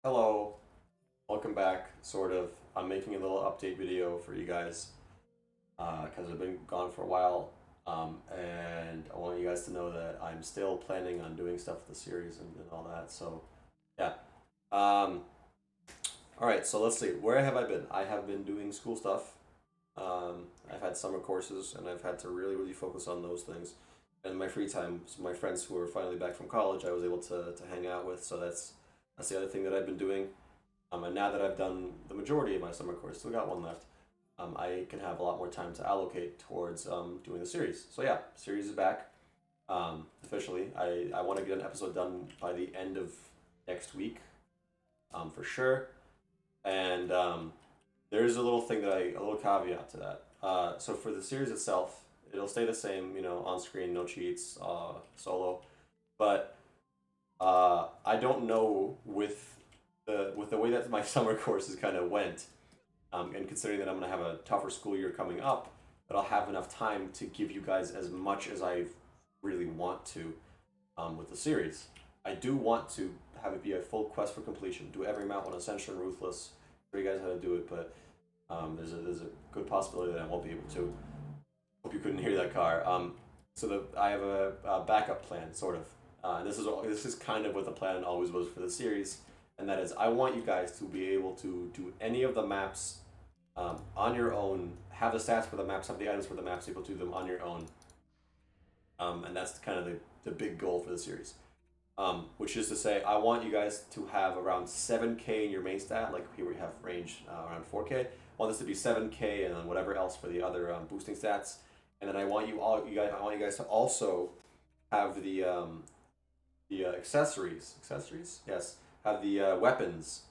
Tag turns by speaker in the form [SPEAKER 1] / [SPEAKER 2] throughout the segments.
[SPEAKER 1] Hello, welcome back, sort of. I'm making a little update video for you guys because I've been gone for a while, and I want you guys to know that I'm still planning on doing stuff with the series and all that. So, yeah. Um, all right, so let's see. Where have I been? I have been doing school stuff. I've had summer courses, and I've had to really focus on those things. And in my free time, so my friends who are finally back from college, I was able to hang out with. So that's the other thing that I've been doing. And now that I've done the majority of my summer course, still got one left, I can have a lot more time to allocate towards doing the series. So yeah, series is back officially. I want to get an episode done by the end of next week, for sure. And there's a little thing a little caveat to that. So for the series itself, it'll stay the same, on screen, no cheats, solo. But I don't know with the way that my summer courses kind of went, and considering that I'm going to have a tougher school year coming up, that I'll have enough time to give you guys as much as I really want to with the series. I do want to have it be a full quest for completion, do every mount on Ascension Ruthless, show you guys how to do it, but there's a good possibility that I won't be able to. Hope you couldn't hear that car. I have a backup plan, sort of. And this is kind of what the plan always was for the series, and that is I want you guys to be able to do any of the maps on your own, have the stats for the maps, have the items for the maps, able to do them on your own, and that's kind of the big goal for the series. Which is to say, I want you guys to have around 7K in your main stat, like here we have range around 4K. I want this to be 7K and then whatever else for the other boosting stats. And then I want I want you guys to also have the accessories. Accessories? Yes. Have the weapons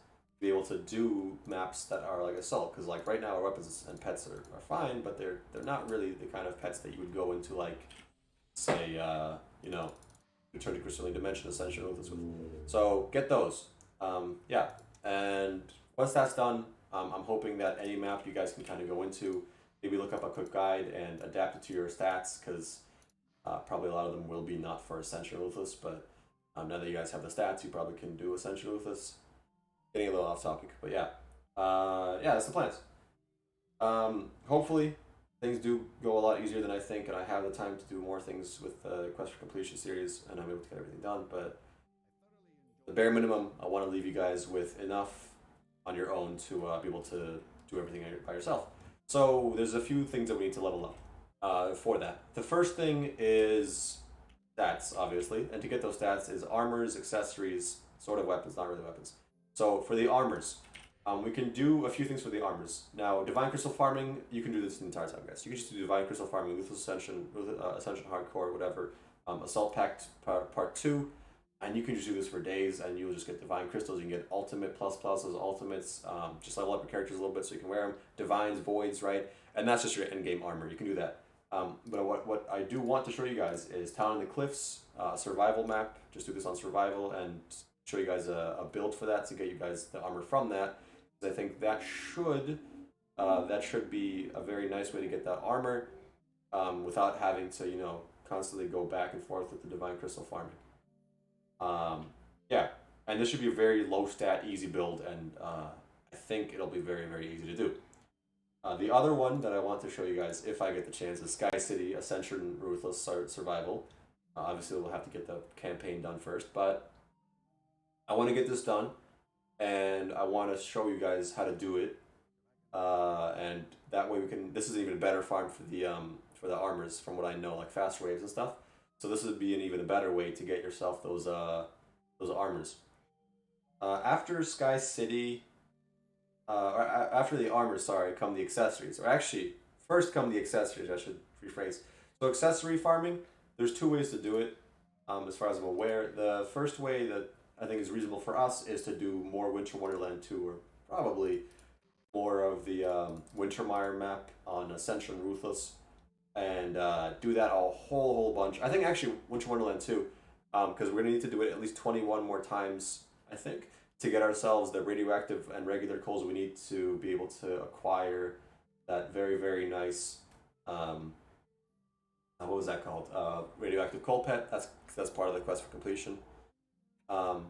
[SPEAKER 1] be able to do maps that are like assault. Because like right now, our weapons and pets are fine, but they're not really the kind of pets that you would go into like, say, Return to Crystalline Dimension, Ascension with. So get those. Yeah. And once that's done, I'm hoping that any map you guys can kind of go into, maybe look up a quick guide and adapt it to your stats, because probably a lot of them will be not for Ascension Ruthless, but now that you guys have the stats, you probably can do Ascension Ruthless. Getting a little off topic, but yeah. Yeah, that's the plans. Hopefully, things do go a lot easier than I think, and I have the time to do more things with the Quest for Completion series, and I'm able to get everything done. But the bare minimum, I want to leave you guys with enough on your own to be able to do everything by yourself. So there's a few things that we need to level up for that. The first thing is stats, obviously, and to get those stats is armors, accessories, sort of weapons, not really weapons. So for the armors, we can do a few things for the armors. Now, Divine Crystal farming, you can do this the entire time, guys. You can just do Divine Crystal farming, Lethal Ascension, Ascension Hardcore, whatever, Assault Pact part 2, and you can just do this for days, and you'll just get Divine Crystals. You can get Ultimate plus those Ultimates, just level up your characters a little bit so you can wear them. Divines, Voids, right? And that's just your end-game armor. You can do that. But what I do want to show you guys is Town in the Cliffs, survival map. Just do this on survival and show you guys a build for that to get you guys the armor from that. I think that should be a very nice way to get that armor without having to constantly go back and forth with the Divine Crystal farming. Yeah, and this should be a very low stat, easy build, and I think it'll be very easy to do. The other one that I want to show you guys, if I get the chance, is Sky City Ascension Ruthless Survival. Obviously, we'll have to get the campaign done first, but I want to get this done, and I want to show you guys how to do it. And that way we can. This is even a better farm for the armors, from what I know, like fast waves and stuff. So this would be an even better way to get yourself those armors. After Sky City, or after the armor, sorry, come the accessories. Or actually, first come the accessories, I should rephrase. So accessory farming, there's two ways to do it, as far as I'm aware. The first way that I think is reasonable for us is to do more Winter Wonderland 2, or probably more of the Wintermire map on Ascension Ruthless, and do that a whole bunch. I think actually Winter Wonderland 2, because we're going to need to do it at least 21 more times, I think, to get ourselves the radioactive and regular coals we need to be able to acquire that very nice, what was that called? Radioactive coal pet. That's part of the quest for completion. Um,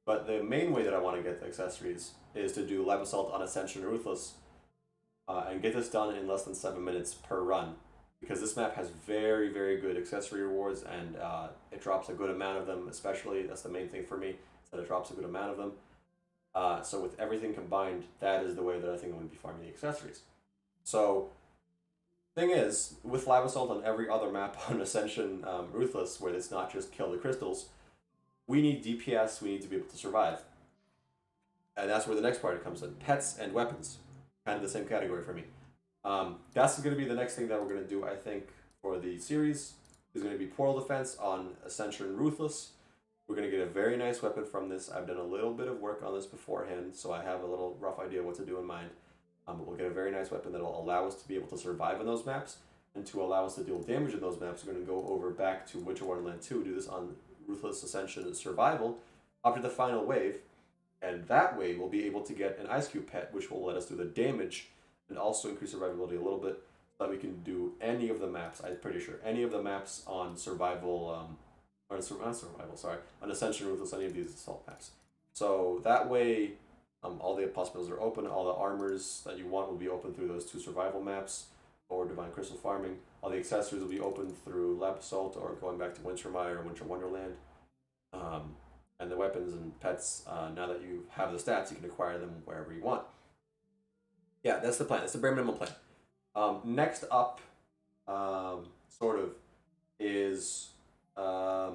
[SPEAKER 1] But the main way that I want to get the accessories is to do Lab Assault on Ascension Ruthless and get this done in less than 7 minutes per run. Because this map has very, very good accessory rewards, and it drops a good amount of them, especially. That's the main thing for me, is that it drops a good amount of them. So with everything combined, that is the way that I think I'm going to be farming the accessories. So, thing is, with Lab Assault on every other map on Ascension Ruthless, where it's not just kill the crystals, we need DPS, we need to be able to survive. And that's where the next part comes in. Pets and weapons. Kind of the same category for me. That's going to be the next thing that we're going to do, I think, for the series. Is going to be Portal Defense on Ascension Ruthless. We're going to get a very nice weapon from this. I've done a little bit of work on this beforehand, so I have a little rough idea what to do in mind. But we'll get a very nice weapon that will allow us to be able to survive in those maps, and to allow us to deal damage in those maps. We're going to go over back to Winter Wonderland 2, do this on Ruthless Ascension Survival, up to the final wave, and that way we'll be able to get an Ice Cube pet, which will let us do the damage, and also increase survivability a little bit, so that we can do any of the maps, I'm pretty sure, any of the maps on Survival, or not Survival, sorry, on Ascension Ruthless, any of these assault maps. So that way, all the hospitals are open, all the armors that you want will be open through those 2 survival maps, or Divine Crystal farming. All the accessories will be open through Lab Assault, or going back to Wintermire or Winter Wonderland. And the weapons and pets, now that you have the stats, you can acquire them wherever you want. Yeah, that's the plan. That's the bare minimum plan. Next up, sort of, is I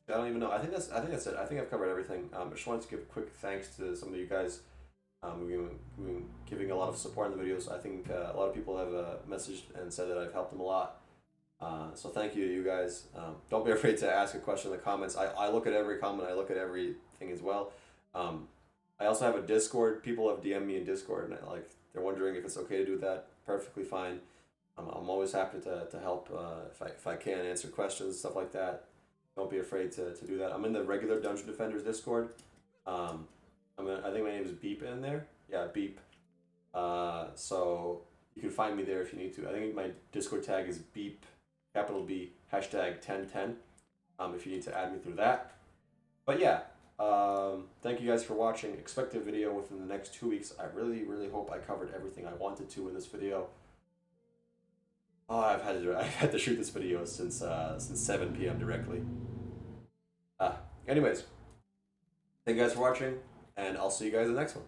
[SPEAKER 1] don't even know. I think that's it. I think I've covered everything. I just wanted to give a quick thanks to some of you guys who've been giving a lot of support in the videos. I think a lot of people have messaged and said that I've helped them a lot. So thank you to you guys. Don't be afraid to ask a question in the comments. I look at every comment. I look at everything as well. I also have a Discord. People have DM'd me in Discord, and they're wondering if it's okay to do that. Perfectly fine. I'm always happy to help if I can answer questions, stuff like that. Don't be afraid to do that. I'm in the regular Dungeon Defenders Discord. I think my name is Beep in there. Yeah, Beep. So you can find me there if you need to. I think my Discord tag is Beep, capital B, hashtag 1010. If you need to add me through that. But yeah, thank you guys for watching. Expect a video within the next 2 weeks. I really, really hope I covered everything I wanted to in this video. Oh, I've had to shoot this video since 7 p.m. directly. Anyways, thank you guys for watching, and I'll see you guys in the next one.